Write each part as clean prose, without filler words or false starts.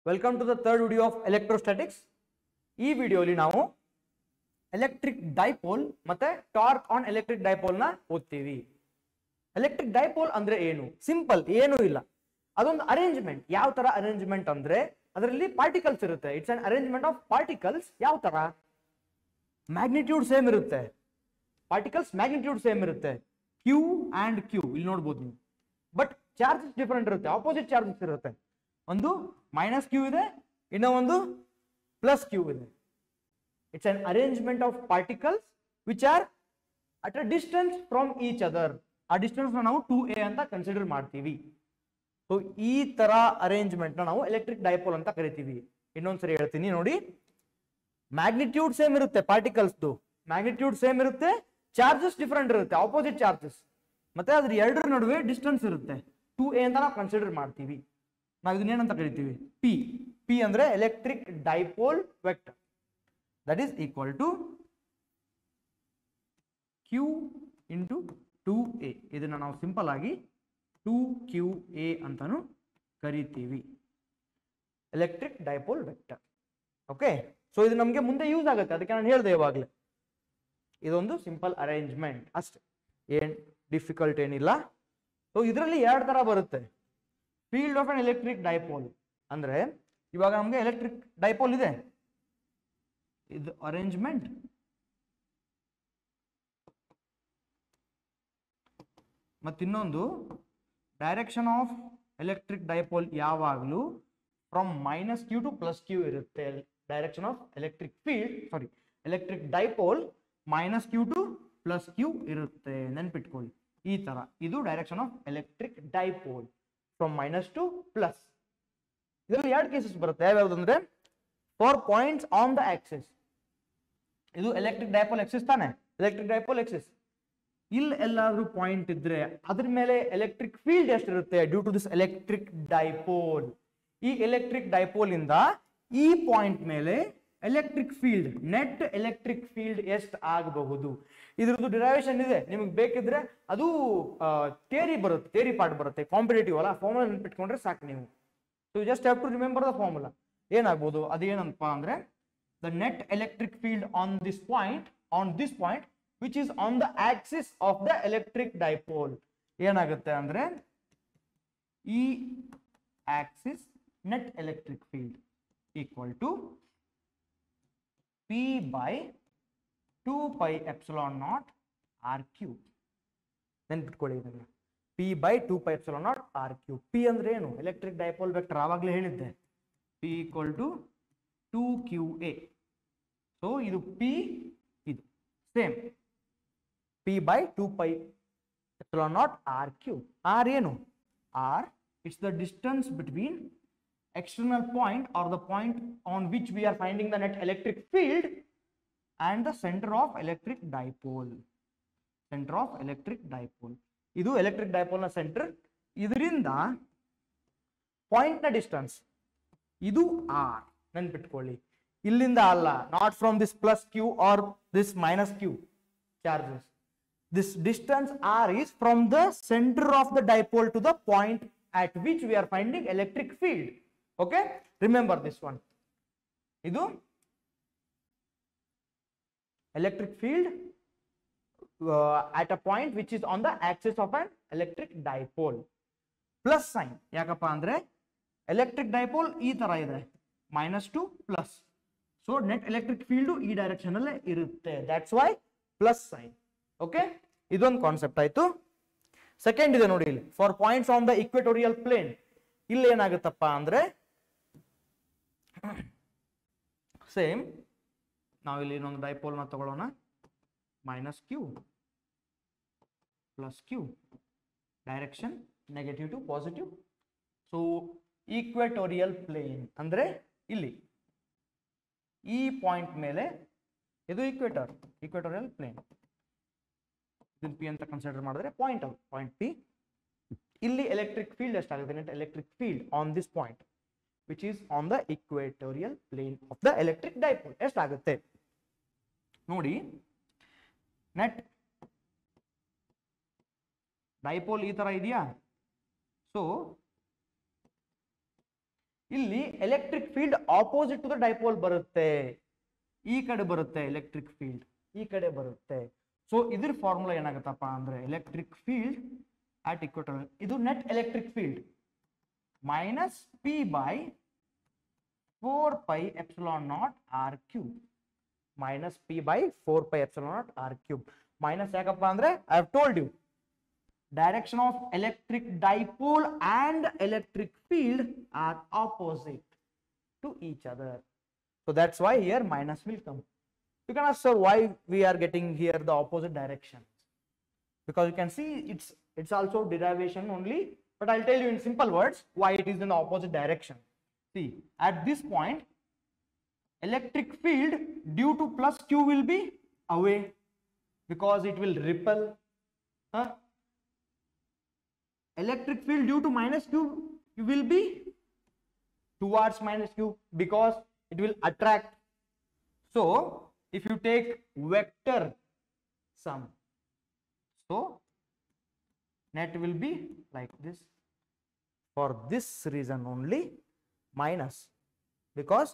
Welcome to the third video of electrostatics. ಈ ವಿಡಿಯೋಲಿ ನಾವು ಎಲೆಕ್ಟ್ರಿಕ್ ಡೈಪೋಲ್ ಮತ್ತೆ ಟಾರ್ಕ್ ಆನ್ ಎಲೆಕ್ಟ್ರಿಕ್ ಡೈಪೋಲ್ ನ ಓದ್ತೀವಿ. ಎಲೆಕ್ಟ್ರಿಕ್ ಡೈಪೋಲ್ ಅಂದ್ರೆ ಏನು? ಸಿಂಪಲ್, ಏನೂ ಇಲ್ಲ. ಅದೊಂದು ಅರೇಂಜ್ಮೆಂಟ್. ಯಾವ ತರ ಅರೇಂಜ್ಮೆಂಟ್ ಅಂದ್ರೆ ಅದರಲ್ಲಿ ಪಾರ್ಟಿಕಲ್ಸ್ ಇರುತ್ತೆ. It's an arrangement of particles. ಯಾವ ತರ? ಮ್ಯಾಗ್ನಿಟ್ಯೂಡ್ ಸೇಮ್ ಇರುತ್ತೆ. ಪಾರ್ಟಿಕಲ್ಸ್ ಮ್ಯಾಗ್ನಿಟ್ಯೂಡ್ ಸೇಮ್ ಇರುತ್ತೆ, ಕ್ಯೂ ಅಂಡ್ ಕ್ಯೂ ಇಲ್ಲಿ ನೋಡ್ಬೋದು ನೀವು. ಬಟ್ ಚಾರ್ಜಸ್ ಡಿಫರೆಂಟ್ ಇರುತ್ತೆ, ಆಪೋಸಿಟ್ ಚಾರ್ಜಸ್ ಇರುತ್ತೆ. ಒಂದು ಮೈನಸ್ ಕ್ಯೂ ಇದೆ, ಇನ್ನೂ ಒಂದು ಪ್ಲಸ್ ಕ್ಯೂ ಇದೆ. It's an arrangement of particles which are at a distance from each other. ಆ ಡಿಸ್ಟೆನ್ಸ್ ನಾವು 2a ಅಂತ ಕನ್ಸಿಡರ್ ಮಾಡ್ತೀವಿ. ಸೊ ಈ ತರ ಅರೇಂಜ್ಮೆಂಟ್ ನಾವು ಎಲೆಕ್ಟ್ರಿಕ್ ಡೈಪೋಲ್ ಅಂತ ಕರಿತೀವಿ. ಇನ್ನೊಂದ್ಸರಿ ಹೇಳ್ತೀನಿ ನೋಡಿ. ಮ್ಯಾಗ್ನಿಟ್ಯೂಡ್ ಸೇಮ್ ಇರುತ್ತೆ, ಪಾರ್ಟಿಕಲ್ಸ್ದು ಮ್ಯಾಗ್ನಿಟ್ಯೂಡ್ ಸೇಮ್ ಇರುತ್ತೆ, ಚಾರ್ಜಸ್ ಡಿಫರೆಂಟ್ ಇರುತ್ತೆ, ಆಪೋಸಿಟ್ ಚಾರ್ಜಸ್. ಮತ್ತೆ ಅದ್ರ ಎರಡರ ನಡುವೆ ಡಿಸ್ಟೆನ್ಸ್ ಇರುತ್ತೆ, 2a ಅಂತ ನಾವು ಕನ್ಸಿಡರ್ ಮಾಡ್ತೀವಿ. ನಾವು ಇದನ್ನೇನಂತ ಕರಿತೀವಿ? ಪಿ. ಪಿ ಅಂದ್ರೆ electric dipole vector. That is equal to Q into 2a. ಇದನ್ನ ನಾವು ಸಿಂಪಲ್ ಆಗಿ 2qa ಅಂತಾನು ಕರಿತೀವಿ, electric dipole vector. Okay, so ಇದು ನಮಗೆ ಮುಂದೆ ಯೂಸ್ ಆಗುತ್ತೆ, ಅದಕ್ಕೆ ನಾನು ಹೇಳಿದೆ ಇವಾಗಲೇ. ಇದೊಂದು ಸಿಂಪಲ್ ಅರೇಂಜ್ಮೆಂಟ್ ಅಷ್ಟೇ, ಏನ್ ಡಿಫಿಕಲ್ಟ್ ಏನಿಲ್ಲ. ಸೊ ಇದರಲ್ಲಿ ಎರಡು ತರ ಬರುತ್ತೆ. Field of an electric dipole ಅಂದ್ರೆ ಇವಾಗ ನಮಗೆ ಎಲೆಕ್ಟ್ರಿಕ್ ಡೈಪೋಲ್ ಇದೆ, ಇದು ಅರೇಂಜ್ಮೆಂಟ್. ಮತ್ತಿನ್ನೊಂದು ಡೈರೆಕ್ಷನ್ ಆಫ್ ಎಲೆಕ್ಟ್ರಿಕ್ ಡೈಪೋಲ್ ಯಾವಾಗಲೂ from minus q to plus q ಇರುತ್ತೆ. Direction of electric field, sorry, electric dipole minus q to plus q ಇರುತ್ತೆ, ನೆನ್ಪಿಟ್ಕೊಳ್ಳಿ. ಈ ತರ ಇದು direction of electric dipole from minus to plus. ಇದರಲ್ಲಿ ಎರಡು ಕೇಸಸ್ ಬರುತ್ತೆ. ಯಾವ್ಯಾವ್ದಂದ್ರೆ for points on the axis. ಇದು ಎಲೆಕ್ಟ್ರಿಕ್ ಡೈಪೋಲ್ ಆಕ್ಸಿಸ್ ತಾನೆ, ಎಲೆಕ್ಟ್ರಿಕ್ ಡೈಪೋಲ್ ಆಕ್ಸಿಸ್. ಇಲ್ಲಿ ಎಲ್ಲಾದ್ರೂ ಪಾಯಿಂಟ್ ಇದ್ರೆ ಅದ್ರ ಮೇಲೆ ಎಲೆಕ್ಟ್ರಿಕ್ ಫೀಲ್ಡ್ ಎಷ್ಟಿರುತ್ತೆ due to this electric dipole. ಈ ಎಲೆಕ್ಟ್ರಿಕ್ ಡೈಪೋಲ್ ಇಂದ ಈ ಪಾಯಿಂಟ್ ಮೇಲೆ electric field, net electric field ಎಷ್ಟು ಆಗಬಹುದು, ಇದ್ರದ್ದು ಡಿರೈವೇಶನ್ ಇದೆ. ನಿಮಗೆ ಬೇಕಿದ್ರೆ ಅದು ಥಿಯರಿ ಬರುತ್ತೆ, ಥಿಯರಿ ಪಾರ್ಟ್ ಬರುತ್ತೆ, ಕಾಂಪಿಟೇಟಿವ್ ಅಲ್ಲ. ಫಾರ್ಮುಲಾ ನೆನ್ಪಿಟ್ಕೊಂಡ್ರೆ ಸಾಕು ನೀವು. So just have to remember the formula. ಏನಾಗ್ಬೋದು ಅದೇನಪ್ಪ ಅಂದ್ರೆ the net electric field on this point which is on the axis of the electric dipole. ಏನಾಗುತ್ತೆ ಅಂದ್ರೆ ಈ axis net electric field equal to P by 2 pi epsilon naught r cube. ನೆನ್ಪಿಟ್ಕೊಳ್ಳಿ ಇದನ್ನ, P by 2 pi epsilon naught r cube. P ಅಂದ್ರೆ ಏನು? Electric dipole vector, ಆವಾಗಲೇ ಹೇಳಿದ್ದೆ. P equal to 2qa. So ಇದು P, ಇದು same, P by 2 pi epsilon naught r cube. R ಏನು? R, it's the distance between external point or the point on which we are finding the net electric field and the center of electric dipole. Center of electric dipole. ಇದು electric dipole ನ centre. ಇದರಿಂದ point ನ distance ಇದು R. ನೆನ್ಪಿಟ್ಕೊಳ್ಳಿ, ಇಲ್ಲಿಂದ ಅಲ್ಲ, not from this plus Q or this minus Q charges. This distance r is from the center of the dipole to the point at which we are finding electric field. Okay, remember this one. Idu electric field at a point which is on the axis of an electric dipole. Plus sign yakappa andre electric dipole ee tara ide, minus to plus. So net electric field ee direction alle irutte, that's why plus sign. Okay, ಇದೊಂದು concept ಆಯ್ತು. Second ಇದೆ ನೋಡಿ, ಇಲ್ಲಿ for points on the equatorial plane. ಇಲ್ಲಿ ಏನಾಗುತ್ತಪ್ಪ ಅಂದ್ರೆ same, ನಾವಿಲ್ಲಿ ಇನ್ನೊಂದು ಡೈಪೋಲ್ ನ ತಗೊಳ್ಳೋಣ, minus q plus q, direction negative to positive. So equatorial plane ಅಂದ್ರೆ ಇಲ್ಲಿ ಈ ಪಾಯಿಂಟ್ ಮೇಲೆ ಇದು ಇಕ್ವೆಟೋರಿಯಲ್ ಪ್ಲೇನ್. P ಅಂತ ಕನ್ಸಿಡರ್ ಮಾಡಿದ್ರೆ ಪಾಯಿಂಟ್ ಅದು, ಪಾಯಿಂಟ್ P. ಇಲ್ಲಿ ಎಲೆಕ್ಟ್ರಿಕ್ ಫೀಲ್ಡ್ ಎಷ್ಟಾಗುತ್ತೆ? Net electric field on this point which is on the equatorial plane of the electric dipole ಎಷ್ಟಾಗುತ್ತೆ ನೋಡಿ. ನೆಟ್ ಡೈಪೋಲ್ ಈ ತರ ಇದೆಯಾ? ಸೊ ಇಲ್ಲಿ electric field opposite to the dipole ಬರುತ್ತೆ, ಈ ಕಡೆ ಬರುತ್ತೆ ಎಲೆಕ್ಟ್ರಿಕ್ ಫೀಲ್ಡ್, ಈ ಕಡೆ ಬರುತ್ತೆ. ಸೊ ಇದ್ರ ಫಾರ್ಮುಲಾ ಏನಾಗುತ್ತಪ್ಪ ಅಂದ್ರೆ ಎಲೆಕ್ಟ್ರಿಕ್ ಫೀಲ್ಡ್ ಅಟ್ ಇಕ್ವೇಟರ್, ಇದು net electric field minus P by 4 pi epsilon naught r cube, minus p by 4 pi epsilon naught r cube. Minus yakappa andre I have told you direction of electric dipole and electric field are opposite to each other, so that's why here minus will come. You can ask, sir, why we are getting here the opposite direction? Because you can see it's also derivation only, but I'll tell you in simple words why it is in the opposite direction. See, at this point electric field due to plus q will be away because it will repel. Electric field due to minus q will be towards minus q because it will attract. So if you take vector sum, so net will be like this. For this reason only minus, because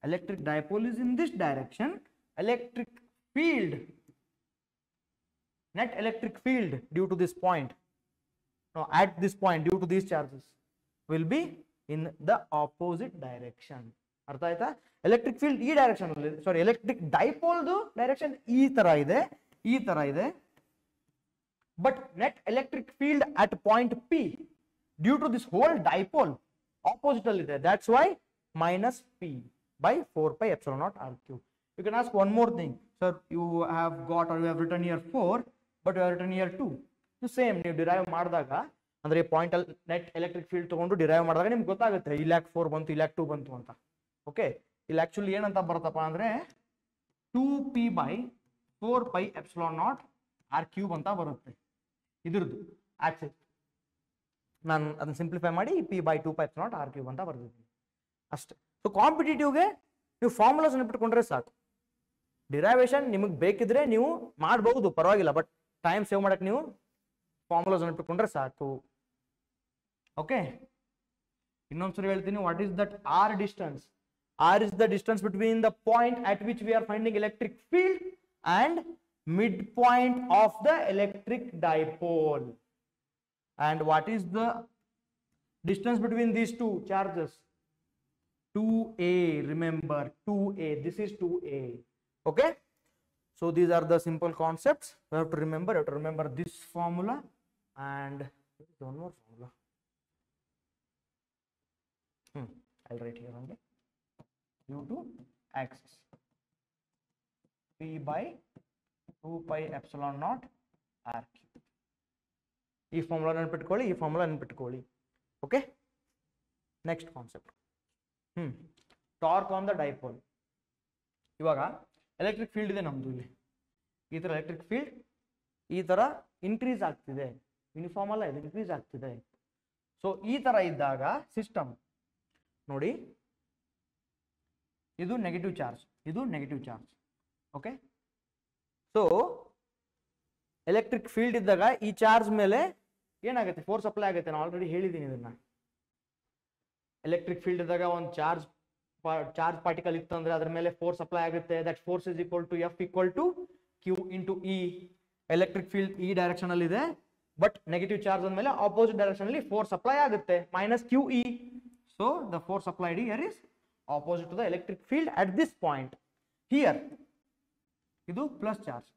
electric dipole is in this direction, electric field, net electric field due to this point, no, at this point due to these charges will be in the opposite direction. Artha aita? Electric field ee direction alli, sorry, electric dipole du direction ee tara ide, but net electric field at point P due to this whole dipole opposite alli ide, that's why minus p by 4 pi epsilon naught r cube. You can ask one more thing, sir, you have got or you have written here 4 but you have written here 2. The same ನೀವು derive ಮಾಡಿದಾಗ ಅಂದ್ರೆ point ಅಲ್ಲಿ net electric field ತಗೊಂಡು derive ಮಾಡಿದಾಗ ನಿಮ್ಗೆ ಗೊತ್ತಾಗುತ್ತೆ ಇಲ್ಯಾಕ್ 4 ಬಂತು ಇಲ್ಯಾಕ್ 2 ಬಂತು ಅಂತ. ಓಕೆ, ಇಲ್ಲಿ ಆಕ್ಚುಲಿ ಏನಂತ ಬರುತ್ತಪ್ಪ ಅಂದ್ರೆ 2p by 4 pi epsilon naught r cube ಅಂತ ಬರುತ್ತೆ ಇದ್ರದ್ದು ಆಕ್ಸಿಸ್. ನಾನು ಅದನ್ನ ಸಿಂಪ್ಲಿಫೈ ಮಾಡಿ p by 2 pi epsilon naught r cube ಅಂತ ಬರ್ದಿದ್ದೀನಿ ಅಷ್ಟೇ. ಸೊ ಕಾಂಪಿಟೇಟಿವ್ಗೆ ನೀವು ಫಾರ್ಮುಲಾಸ್ ನೆನಪಿಟ್ಕೊಂಡ್ರೆ ಸಾಕು. ಡಿರೈವೇಶನ್ ನಿಮಗೆ ಬೇಕಿದ್ರೆ ನೀವು ಮಾಡಬಹುದು, ಪರವಾಗಿಲ್ಲ, ಬಟ್ ಟೈಮ್ ಸೇವ್ ಮಾಡಕ್ಕೆ ನೀವು ಫಾರ್ಮುಲಾಸ್ ನೆನಪಿಟ್ಕೊಂಡ್ರೆ ಸಾಕು. ಓಕೆ, ಇನ್ನೊಂದ್ಸರಿ ಹೇಳ್ತೀನಿ, what is that are distance? R is the distance between the point at which we are finding electric field and midpoint of the electric dipole. And what is the distance between these two charges? 2a, remember 2a, this is 2a. Okay, so these are the simple concepts you have to remember. You have to remember this formula and one more formula. I'll write here only. Due to axis p by 2 pi epsilon naught r cube. ಈ formula ನೆನಪಿಟ್ಕೊಳ್ಳಿ, ಈ formula ನೆನಪಿಟ್ಕೊಳ್ಳಿ. Okay, next concept, torque on the dipole. ಇವಾಗ electric field ಇದೆ ನಮ್ದು, ಇಲ್ಲಿ ಈ ತರ ಎಲೆಕ್ಟ್ರಿಕ್ ಫೀಲ್ಡ್ ಈ ತರ ಇನ್ಕ್ರೀಸ್ ಆಗ್ತಿದೆ, ಯೂನಿಫಾರ್ಮ್ ಅಲ್ಲ ಇದು, ಇನ್ಕ್ರೀಸ್ ಆಗ್ತಿದೆ. ಸೊ ಈ ತರ ಇದ್ದಾಗ ಸಿಸ್ಟಮ್ ನೋಡಿ, ಇದು ನೆಗೆಟಿವ್ ಚಾರ್ಜ್, ಇದು negative charge. Okay, so electric field ಇದ್ದಾಗ ಈ ಚಾರ್ಜ್ ಮೇಲೆ ಏನಾಗುತ್ತೆ, ಫೋರ್ಸ್ ಅಪ್ಲೈ ಆಗುತ್ತೆ. ನಾನು ಆಲ್ರೆಡಿ ಹೇಳಿದ್ದೀನಿ ಇದನ್ನ. ಎಲೆಕ್ಟ್ರಿಕ್ ಫೀಲ್ಡ್ ಇದ್ದಾಗ ಒಂದು ಚಾರ್ಜ್ ಪಾರ್ಟಿಕಲ್ ಇತ್ತು ಅಂದ್ರೆ ಅದ್ರ ಮೇಲೆ ಫೋರ್ಸ್ ಅಪ್ಲೈ ಆಗುತ್ತೆ. That force is equal to F equal to Q into E. Electric field ಈ ಡೈರೆಕ್ಷನ್ ಅಲ್ಲಿ ಇದೆ, ಬಟ್ ನೆಗೆಟಿವ್ ಚಾರ್ಜ್ ಅಂದ್ಮೇಲೆ ಆಪೋಸಿಟ್ ಡೈರೆಕ್ಷನ್ ಅಲ್ಲಿ ಫೋರ್ಸ್ ಅಪ್ಲೈ ಆಗುತ್ತೆ, minus Q E. So the force applied here is opposite to the electric field at this point. Here idu plus charge,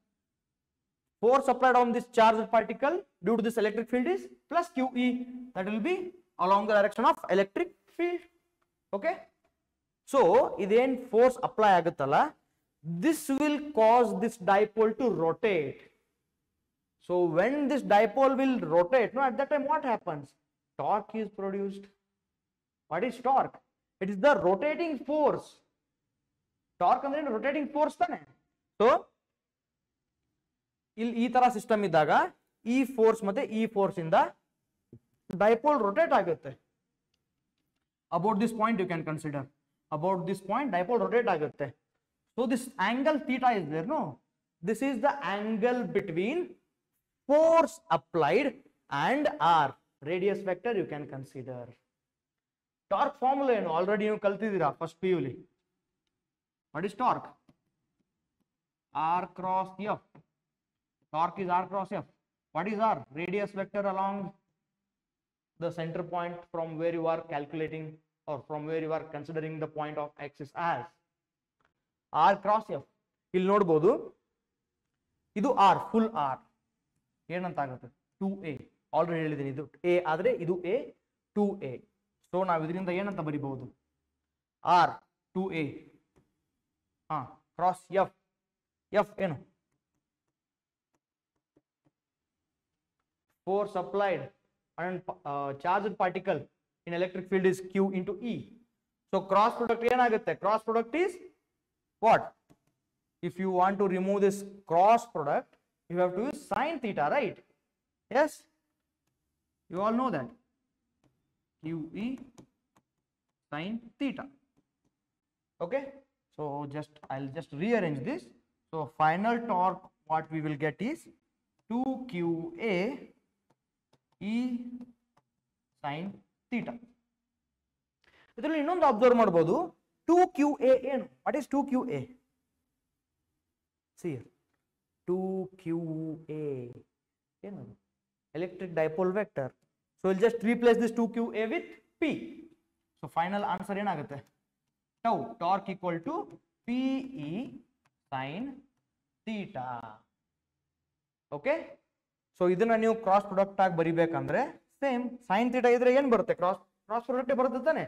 force applied on this charged particle due to this electric field is plus QE, that will be along the direction of electric field. Okay, so iden force apply aguttalla, this will cause this dipole to rotate. So when this dipole will rotate, no, at that time what happens? Torque is produced. What is torque? It is the rotating force. Torque ಅಂದ್ರೆ rotating force ತಾನೆ. So ಇಲ್ಲಿ ಈ ತರ system ಇದ್ದಾಗ ಈ force ಮತ್ತೆ ಈ force ಇಂದ ಡೈಪೋಲ್ ರೊಟೇಟ್ ಆಗುತ್ತೆ. About this point you can consider, about this point dipole rotate ಆಗುತ್ತೆ. So this angle theta is there, no, this is the angle between force applied and R. Radius vector you can consider. Torque formula ಏನು already ನೀವು ಕಲ್ತಿದ್ದೀರಾ first P ಯುಲಿ. What is torque? R cross F. Torque is R cross F. What is R? Radius vector along the center point from where you are calculating or from where you are considering the point of axis as R cross F. ಇಲ್ಲಿ ನೋಡಬಹುದು ಇದು R, full R ಏನಂತ ಆಗುತ್ತೆ 2a. Already ಹೇಳಿದ್ದೀನಿ ಇದು a ಆದ್ರೆ ಇದು a 2a. So ನಾವು ಇದರಿಂದ ಏನಂತ ಬರಿಬಹುದು? R 2a cross F. F ಏನು? Force applied on charged particle in electric field is Q into E. So cross product ಏನಾಗುತ್ತೆ? Cross product is what? If you want to remove this cross product, you have to use sin theta, right? Yes, you all know that. QE sin theta. Okay, so I'll just rearrange this. So final torque what we will get is 2QA E sin theta. ಇದರಲ್ಲಿ ಇನ್ನೊಂದು observe ಮಾಡಬಹುದು 2QA ಏನು? What is 2QA? See here 2QA ಏನು? Electric dipole vector. So we'll just replace this 2QA with P. So final answer ಏನಾಗುತ್ತೆ? Tau torque equal to PE sin theta. Okay, so ಇದನ್ನ ನೀವು cross product ಆಗಿ ಬರಿಬೇಕಂದ್ರೆ same sin theta ಇದ್ರೆ ಏನು ಬರುತ್ತೆ? Cross product ಬರುತ್ತೆ ತಾನೆ.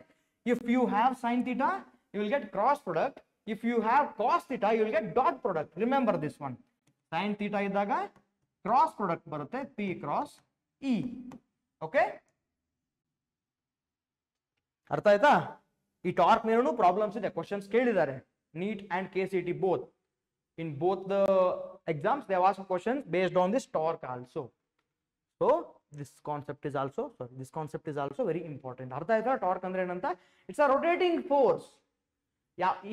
If you have sin theta, you will get cross product. If you have cos theta, you will get dot product. Remember this one. Sin theta ಇದ್ದಾಗ cross product ಬರುತ್ತೆ P cross E. Okay, ಅರ್ಥ ಆಯ್ತಾ? ಈ torque ಮೇಲೂ problems ಇದೆ, questions ಕೇಳಿದ್ದಾರೆ NEET and KCET both. In both the exams they have asked questions based on this torque also. So this concept is also very important. ಅರ್ಥ ಆಯ್ತಾ? Torque ಅಂದ್ರೆ ಏನಂತ? It's a rotating force.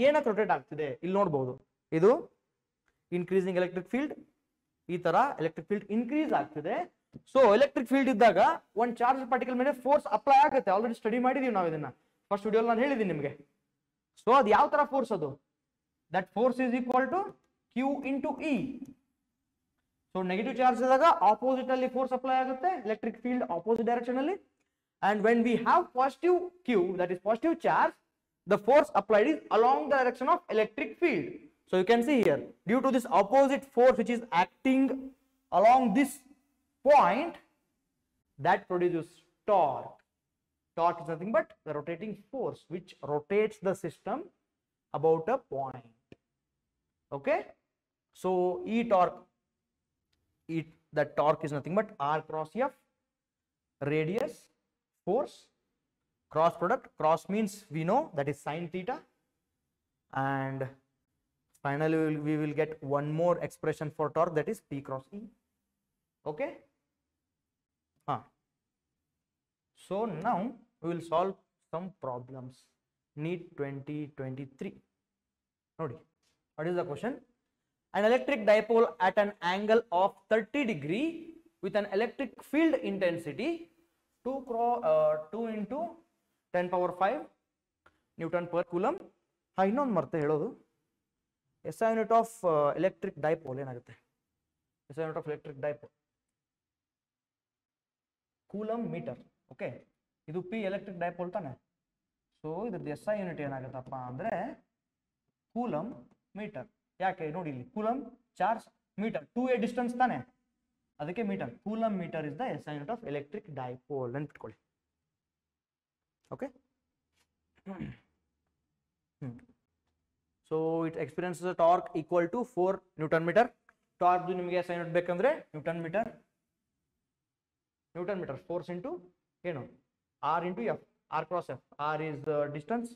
ಏನಕ್ಕೆ rotate ಆಗ್ತಿದೆ ಇಲ್ಲಿ ನೋಡಬಹುದು. ಇದು ಇನ್ಕ್ರೀಸಿಂಗ್ ಎಲೆಕ್ಟ್ರಿಕ್ ಫೀಲ್ಡ್, ಈ ತರ ಎಲೆಕ್ಟ್ರಿಕ್ ಫೀಲ್ಡ್ ಇನ್ಕ್ರೀಸ್ ಆಗ್ತಿದೆ. ಸೊ ಎಲೆಕ್ಟ್ರಿಕ್ ಫೀಲ್ಡ್ ಇದ್ದಾಗ ಒಂದು ಚಾರ್ಜ್ ಪಾರ್ಟಿಕಲ್ ಮೇಲೆ ಫೋರ್ಸ್ ಅಪ್ಲೈ ಆಗುತ್ತೆ. ಆಲ್ರೆಡಿ ಸ್ಟಡಿ ಮಾಡಿದೀವಿ ನಾವು ಇದನ್ನ, ಫಸ್ಟ್ ವಿಡಿಯೋ ನಾನು ಹೇಳಿದ್ದೀನಿ ನಿಮಗೆ. ಸೊ ಅದು ಯಾವ ತರ ಫೋರ್ಸ್? ಅದು that force is equal to Q into E. So negative charge ಇದ್ದಾಗ ಆಪೋಸಿಟ್ ಅಲ್ಲಿ ಫೋರ್ಸ್ ಅಪ್ಲೈ ಆಗುತ್ತೆ, ಎಲೆಕ್ಟ್ರಿಕ್ ಫೀಲ್ಡ್ ಆಪೋಸಿಟ್ ಡೈರೆಕ್ಷನ್ ಅಲ್ಲಿ. And when we have positive Q, that is positive charge, the force applied is along the direction of electric field. So you can see here, due to this opposite force which is acting along this point, that produces torque. Torque is nothing but the rotating force which rotates the system about a point. Okay, so that torque is nothing but R cross F, radius, force, cross product. Cross means we know that is sin theta, and finally we will get one more expression for torque, that is P cross E. Okay, so now we will solve some problems. NEET 2023. Nodi, what is the question? An electric dipole at an angle of 30 degree with an electric field intensity 2 into 10 power 5 Newton per coulomb. ಇನ್ನೊಂದು ಮರ್ತೆ ಹೇಳೋದು, SI unit of electric dipole ಏನಾಗುತ್ತೆ? SI unit of electric dipole coulomb metre. Okay, ಇದು P electric dipole ತಾನೆ. So ಇದ್ರದ್ದು SI unit ಏನಾಗುತ್ತಪ್ಪ ಅಂದ್ರೆ ಕೂಲಮ್ metre. ಯಾಕೆ ನೋಡಿ ಇಲ್ಲಿ coulomb charge metre 2a distance ತಾನೆ, ಅದಕ್ಕೆ metre. Coulomb metre is the SI unit of electric dipole ನೆನ್ಪಿಟ್ಕೊಳ್ಳಿ. Okay, so it experience torque equal to 4 newton metre. Torque ನಿಮಗೆ SI ಯೂನಿಟ್ ಬೇಕಂದ್ರೆ ನ್ಯೂಟನ್ ಮೀಟರ್. ಫೋರ್ಸ್ ಇಂಟು ಏನು? R into F, R cross F. R is the distance,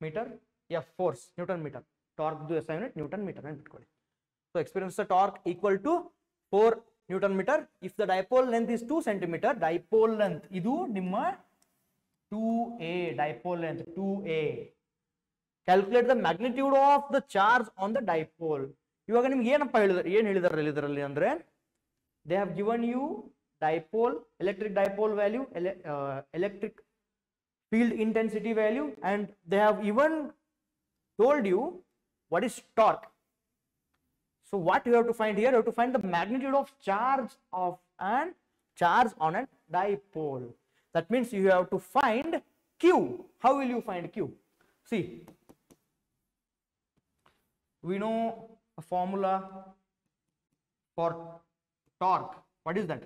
meter. F force, Newton meter. Torque do SI unit, Newton meter. So experience the torque equal to 4 Newton meter. If the dipole length is 2 centimeter, dipole length idu nimma 2a, dipole length 2a. Calculate the magnitude of the charge on the dipole. ಇವಾಗ ನಿಮ್ಗೆ ಏನಪ್ಪ ಹೇಳಿದಾರೆ ಇದರಲ್ಲಿ ಅಂದ್ರೆ, they have given you dipole, electric dipole value, electric field intensity value, and they have even told you what is torque. So what you have to find here, you have to find the magnitude of charge on a dipole. That means you have to find Q. How will you find Q? See, we know a formula for torque. What is that?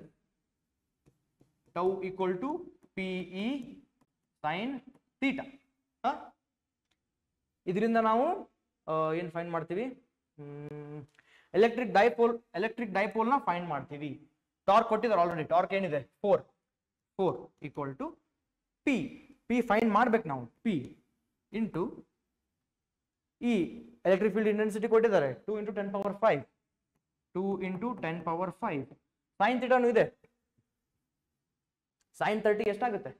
Tau equal to PE sin theta. ಇದರಿಂದ ನಾವು ಏನು find ಮಾಡ್ತೀವಿ? Electric dipole ನ find ಮಾಡ್ತೀವಿ. Torque ಕೊಟ್ಟಿದ್ದಾರೆ already. Torque ಏನಿದೆ? 4 equal to P find ಮಾಡ್ಬೇಕು ನಾವು. P into E electric field intensity ಕೊಟ್ಟಿದ್ದಾರೆ 2 into 10 power 5. 2 into 10 power 5. sin ಥೀಟಾನು ಇದೆ. sin 30 ಎಷ್ಟಾಗುತ್ತೆ?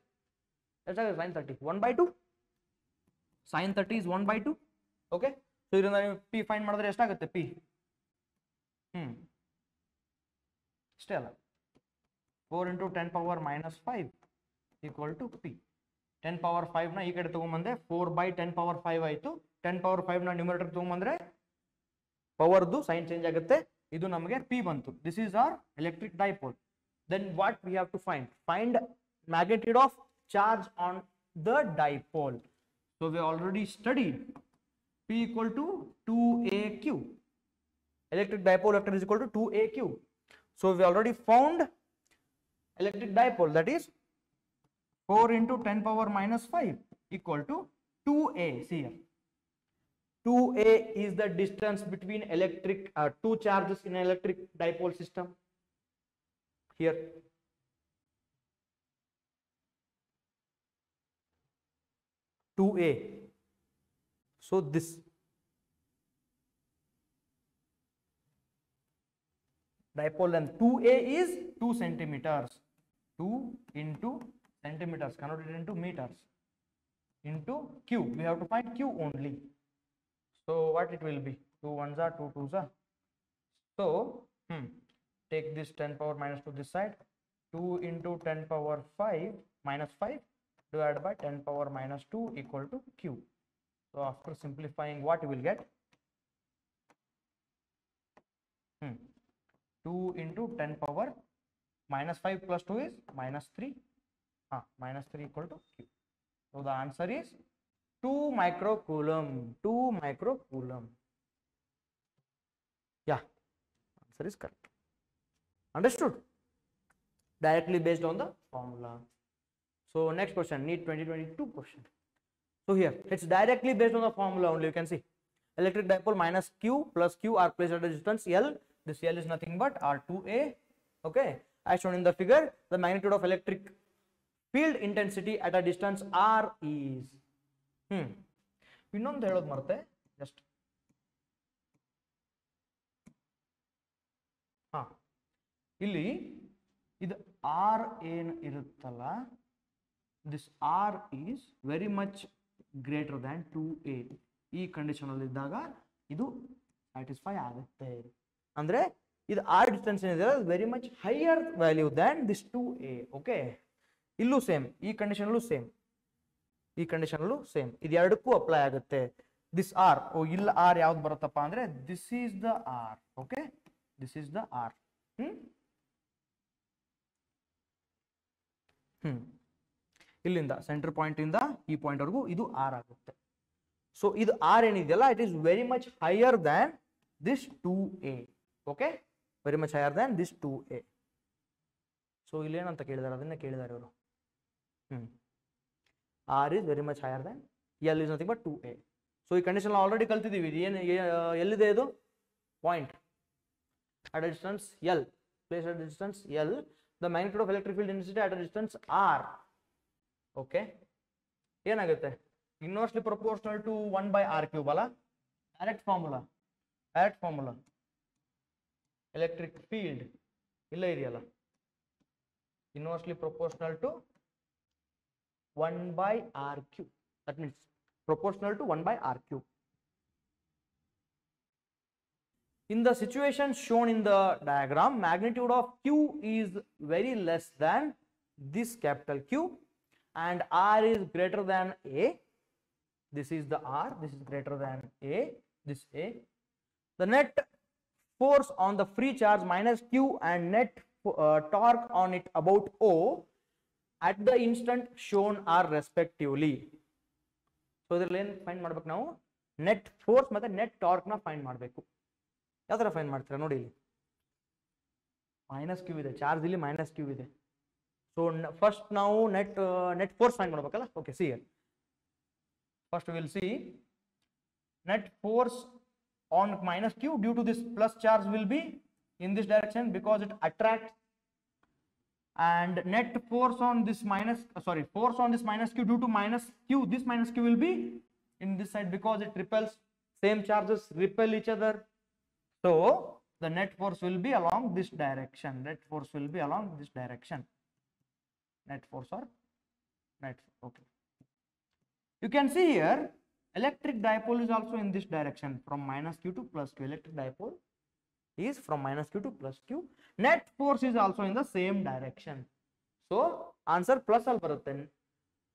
sin 30 1/2. sin 30 is 1/2. Okay, so ಇದರಿಂದ ನೀವು P ಫೈಂಡ್ ಮಾಡಿದ್ರೆ ಎಷ್ಟಾಗುತ್ತೆ? P ಅಷ್ಟೇ ಅಲ್ಲ, 4 into 10 power minus 5 equal to P. 10 power 5 ನ ಈ ಕಡೆ ತಗೊಂಬಂದ್ರೆ 4/10 power 5 ಆಯ್ತು. 10 power 5 ನ ನ್ಯೂಮರೇಟರ್ ತಗೊಂಬಂದ್ರೆ ಪವರ್ದು ಸೈನ್ ಚೇಂಜ್ ಆಗುತ್ತೆ. ಇದು ನಮಗೆ P ಬಂತು. This is our electric dipole. Then what we have to find? Find magnitude of charge on the dipole. So we already studied P equal to 2AQ. Electric dipole vector is equal to 2AQ. So we already found electric dipole, that is 4 into 10 power minus 5 equal to 2A. See here, 2A is the distance between two charges in an electric dipole system. Here, (2A). So this dipole length 2A is 2 centimeters. 2 into centimeters converted into meters into Q. We have to find Q only. So what it will be? 2 1s are 2 2s are. So take this 10 power minus 2 this side. 2 into 10 power 5 minus 5 divided by 10 power minus 2 equal to Q. So after simplifying, what you will get? 2 into 10 power minus 5 plus 2 is minus 3. Minus 3 equal to Q. So the answer is 2 microcoulomb. 2 microcoulomb. Yeah, answer is correct. Understood? Directly based on the formula. So next question, NEET 2022 question. So here, it's directly based on the formula only. You can see electric dipole minus Q plus Q are placed at a distance L. This L is nothing but R2A. Okay, as shown in the figure, the magnitude of electric field intensity at a distance R is. ಇನ್ನೊಂದು ಹೇಳೋದು ಮರ್ತೆ, just ಇಲ್ಲಿ ಇದು R ಏನು ಇರುತ್ತಲ್ಲ, this R is very much greater than 2A. ಈ condition ಅಲ್ಲಿ ಇದ್ದಾಗ ಇದು ಸ್ಯಾಟಿಸ್ಫೈ ಆಗುತ್ತೆ. ಅಂದ್ರೆ ಇದು R ಡಿಸ್ಟೆನ್ಸ್ ಏನಿದೆ very much higher value than this 2A. Okay, ಇಲ್ಲೂ ಸೇಮ್, ಈ ಕಂಡೀಷನ್ ಸೇಮ್, ಈ ಕಂಡೀಷನ್ ಸೇಮ್, ಇದು ಎರಡಕ್ಕೂ ಅಪ್ಲೈ ಆಗುತ್ತೆ. ದಿಸ್ ಆರ್, ಇಲ್ಲ ಆರ್ ಯಾವ್ದು ಬರುತ್ತಪ್ಪ ಅಂದ್ರೆ this is the R. Okay, this is the R. ಇಲ್ಲಿಂದ ಸೆಂಟರ್ ಪಾಯಿಂಟ್ ಇಂದ ಈ ಪಾಯಿಂಟ್ ವರೆಗೂ ಇದು ಆರ್ ಆಗುತ್ತೆ. ಸೊ ಇದು ಆರ್ ಏನಿದೆಯಲ್ಲ, it is very much higher than this 2A. Okay, very much higher than this 2A. So ಇಲ್ಲಿ ಏನಂತ ಕೇಳಿದಾರೆ, ಅದನ್ನೇ ಕೇಳಿದಾರೆ ಇವರು. R is very much higher than L is nothing but 2A. So ಈ condition already ಕಲ್ತಿದ್ದೀವಿ. ಏನು ಎಲ್ಲಿದೆ ಇದು point? at a distance L, placed at a distance L, the magnitude of electric field intensity at a distance R. Okay, ಏನಾಗುತ್ತೆ? Inversely proportional to 1 by R cube ಅಲ್ಲ? Direct formula. Electric field ಇಲ್ಲ ಇದೆಯಲ್ಲ, inversely proportional to 1 by R cube. That means proportional to 1 by R cube. In the situation shown in the diagram, magnitude of Q is very less than this capital Q and R is greater than A. This is the R, this is greater than A, this A. The net force on the free charge minus Q and net torque on it about O at the instant shown are respectively. So ಇದರಲ್ಲಿ ಏನು find ಮಾಡ್ಬೇಕು ನಾವು, net force ಮತ್ತೆ net torque ನ find ಮಾಡಬೇಕು. ಯಾವ ತರ find ಮಾಡ್ತೀರಾ ನೋಡಿ, ಇಲ್ಲಿ ಮೈನಸ್ ಕ್ಯೂ ಇದೆ, ಚಾರ್ಜ್ ಇಲ್ಲಿ ಮೈನಸ್ ಕ್ಯೂ ಇದೆ. ಸೊ ಫಸ್ಟ್ ನಾವು ನೆಟ್ ಫೋರ್ಸ್ ಫೈಂಡ್ ಮಾಡ್ಬೇಕಲ್ಲ. Okay, see here first we will see net force on minus q due to this plus charge will be in this direction because it attracts, and net force on this force on this minus q due to minus q, this minus q will be in this side because it repels, same charges repel each other. So the net force will be along this direction, net force will be along this direction, net force or net, okay. You can see here electric dipole is also in this direction from minus q to plus q. Electric dipole is from minus q to plus q. Net force is also in the same direction. So answer plus al barutte.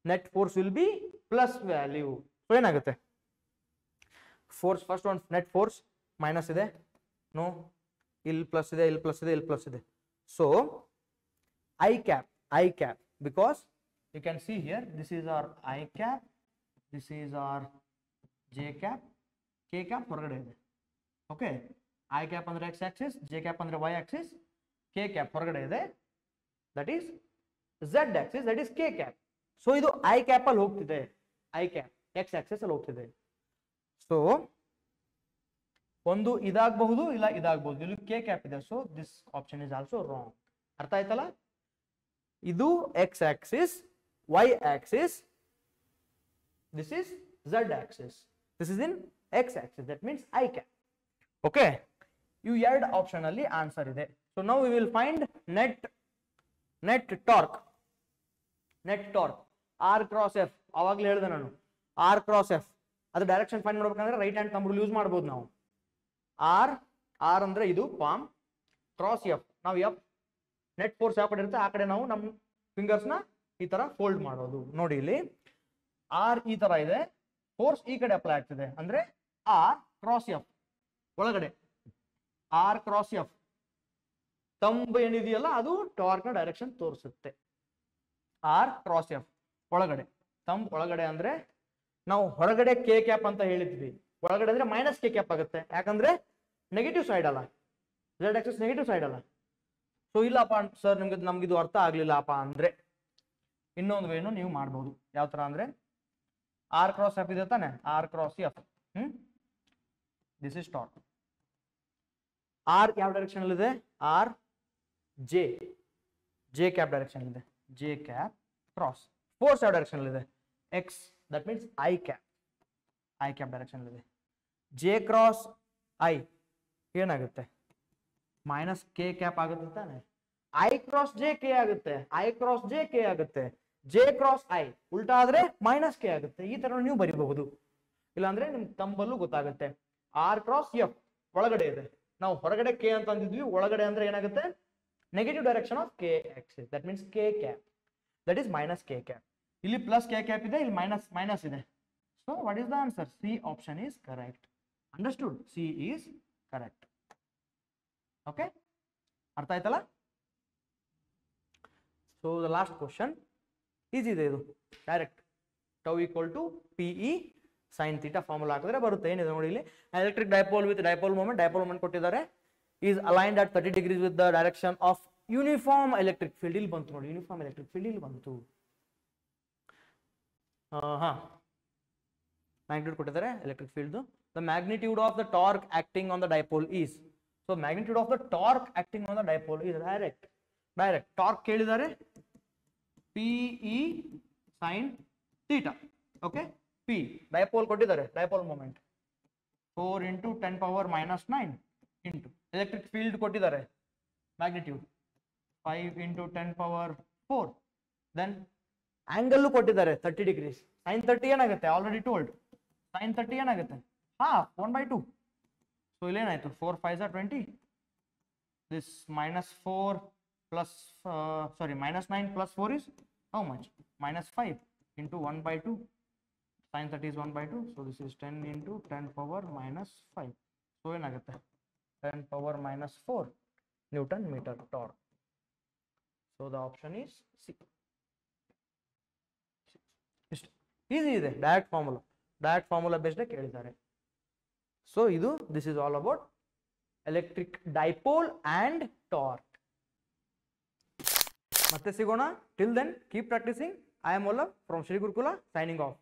Net force will be plus value. So enagutte force, first one net force minus ide, no, ill plus ide, ill plus ide, ill plus ide. So I cap because you can see here this is our I cap, this is our J cap, K cap ಹೊರಗಡೆ ಇದೆ. Okay, I cap ಅಂದ್ರೆ x axis, J cap ಅಂದ್ರೆ y axis, K cap ಹೊರಗಡೆ ಇದೆ, that is z axis, that is K cap. So ಇದು I cap ಅಲ್ಲಿ ಹೋಗ್ತಿದೆ, I cap x axis ಅಲ್ಲಿ ಹೋಗ್ತಿದೆ. ಸೊ ಒಂದು ಇದಾಗಬಹುದು ಇಲ್ಲ ಇದಾಗಬಹುದು, ಇಲ್ಲಿ K cap ಇದೆ. So this option is also wrong. ಅರ್ಥ ಆಯ್ತಲ್ಲ, ಇದು x axis, y axis, this is z axis, this is in x axis, that means I cap. Okay, you ಎರಡು ಆಪ್ಷನ್ ಅಲ್ಲಿ ಆನ್ಸರ್ ಇದೆ. So now we will find net torque r cross f. ಅವಾಗಲೇ ಹೇಳಿದೆ ನಾನು, r cross f ಅದು direction find ಮಾಡ್ಬೇಕಂದ್ರೆ right hand thumb rule use ಮಾಡಬಹುದು ನಾವು. r ಅಂದ್ರೆ ಇದು ಪಾಮ್, ಕ್ರಾಸ್ f, ನಾವು f ನೆಟ್ ಫೋರ್ಸ್ ಯಾವ ಕಡೆ ಇರುತ್ತೆ ಆ ಕಡೆ ನಾವು ನಮ್ಮ ಫಿಂಗರ್ಸ್ ನ ಈ ತರ ಫೋಲ್ಡ್ ಮಾಡೋದು. ನೋಡಿ ಇಲ್ಲಿ ಆರ್ ಈ ತರ ಇದೆ, ಫೋರ್ಸ್ ಈ ಕಡೆ ಅಪ್ಲೈ ಆಗ್ತಿದೆ ಅಂದ್ರೆ ಆರ್ ಕ್ರಾಸ್ ಎಫ್ ಒಳಗಡೆ, ಆರ್ ಕ್ರಾಸ್ ಎಫ್ ತಂಬ್ ಏನಿದೆಯಲ್ಲ ಅದು ಟಾರ್ಕ್ ನ ಡೈರೆಕ್ಷನ್ ತೋರಿಸುತ್ತೆ. ಆರ್ ಕ್ರಾಸ್ ಎಫ್ ಒಳಗಡೆ, ತಂಬ್ ಒಳಗಡೆ ಅಂದ್ರೆ ನಾವು ಹೊರಗಡೆ ಕೆ ಕ್ಯಾಪ್ ಅಂತ ಹೇಳಿದ್ವಿ, ಒಳಗಡೆ ಅಂದ್ರೆ ಮೈನಸ್ ಕೆ ಕ್ಯಾಪ್ ಆಗುತ್ತೆ, ಯಾಕಂದ್ರೆ ನೆಗೆಟಿವ್ ಸೈಡ್ ಅಲ್ಲ, ಝೆಡ್ ಆಕ್ಸಿಸ್ ನೆಗೆಟಿವ್ ಸೈಡ್ ಅಲ್ಲ. ಸೊ ಇಲ್ಲಪ್ಪ ಸರ್ ನಮ್ಗಿದು ಅರ್ಥ ಆಗ್ಲಿಲ್ಲಪ್ಪ ಅಂದ್ರೆ ಇನ್ನೊಂದು ವೇನು ನೀವು ಮಾಡ್ಬೋದು. ಯಾವ ತರ ಅಂದ್ರೆ ಆರ್ ಕ್ರಾಸ್ ಎಫ್ ಇದೆ ತಾನೆ, R cross F, this is torque. R ಯಾವ ಡೈರೆಕ್ಷನ್ ಅಲ್ಲಿ ಇದೆ, ಆರ್ ಜೆ ಕ್ಯಾಪ್ ಡೈರೆಕ್ಷನ್ ಇದೆ, ಜೆ ಕ್ಯಾಪ್ ಕ್ರಾಸ್. ಫೋರ್ಸ್ ಯಾವ ಡೈರೆಕ್ಷನ್ ಅಲ್ಲಿ ಇದೆ, X, that means I cap direction ಇದೆ. ಜೆ ಕ್ರಾಸ್ ಐ ಏನಾಗುತ್ತೆ, ಮೈನಸ್ ಕೆ ಕ್ಯಾಪ್ ಆಗುತ್ತೆ ತಾನೆ. ಐ ಕ್ರಾಸ್ ಜೆ ಕೆ ಆಗುತ್ತೆ, ಐ ಕ್ರಾಸ್ ಜೆ ಕೆ ಆಗುತ್ತೆ, ಜೆ ಕ್ರಾಸ್ ಐ ಉಲ್ಟಾ ಆದ್ರೆ ಮೈನಸ್ ಕೆ ಆಗುತ್ತೆ. ಈ ತರ ನೀವು ಬರಿಬಹುದು, ಇಲ್ಲಾಂದ್ರೆ ನಿಮ್ ತಂಬಲ್ಲೂ ಗೊತ್ತಾಗುತ್ತೆ. ಆರ್ ಕ್ರಾಸ್ ಎಫ್ ಒಳಗಡೆ ಇದೆ, ನಾವು ಹೊರಗಡೆ ಕೆ ಅಂತ ಅಂದಿದ್ವಿ, ಒಳಗಡೆ ಅಂದ್ರೆ ಏನಾಗುತ್ತೆ negative direction of K axis, that means K cap, that is minus K cap. ಇಲ್ಲಿ ಪ್ಲಸ್ ಕೆ ಕ್ಯಾಪ್ ಇದೆ, ಇಲ್ಲಿ ಮೈನಸ್ ಇದೆ. So what is the answer, C option is correct. Understood, C is correct. Okay, ಅರ್ಥ ಆಯ್ತಲ್ಲ. So the last question easy ಇದೆ, ಇದು direct tau equal to P E sine theta formula ಹಾಕಿದ್ರೆ ಬರುತ್ತೆ. ಏನಿದೆ ನೋಡಿ ಇಲ್ಲಿ, electric dipole with dipole moment ಕೊಟ್ಟಿದ್ದಾರೆ, is aligned at 30 degrees with the direction of uniform electric field. ಇಲ್ಲಿ ಬಂತು ನೋಡಿ, ಯೂನಿಫಾರ್ಮ್ ಎಲೆಕ್ಟ್ರಿಕ್ ಫೀಲ್ಡ್ ಇಲ್ಲಿ ಬಂತು. ಮ್ಯಾಗ್ನಿಟ್ಯೂಡ್ ಕೊಟ್ಟಿದ್ದಾರೆ electric field. The magnitude of the torque acting on the dipole is, so magnitude of the torque acting on the dipole is direct torque ಕೇಳಿದ್ದಾರೆ, P E sine theta. Okay, P dipole ಕೊಟ್ಟಿದ್ದಾರೆ, dipole moment 4 × 10⁻⁹ into electric field ಕೊಟ್ಟಿದ್ದಾರೆ, magnitude 5 × 10⁴. Then angle ಕೊಟ್ಟಿದ್ದಾರೆ 30 degrees. Sign 30 ಏನಾಗುತ್ತೆ, already told, sine 30 ಏನಾಗುತ್ತೆ half 1/2. So ಇಲ್ಲೇನಾಯ್ತು, 4 × 5 = 20, this -4 + -9 + 4 is how much? Minus 5 into 1 by 2. Sin 30 is 1 by 2. So this is 10 into 10 power minus 5. So ಏನಾಗುತ್ತೆ 10 power minus 4 Newton meter torque. So the option is C. ಇಷ್ಟು easy ಇದೆ, direct formula based ಕೇಳಿದ್ದಾರೆ. So ಇದು this is all about electric dipole and torque. ಮತ್ತೆ ಸಿಗೋಣ. Till then keep practising. I am Ola from Shri Gurukula signing of.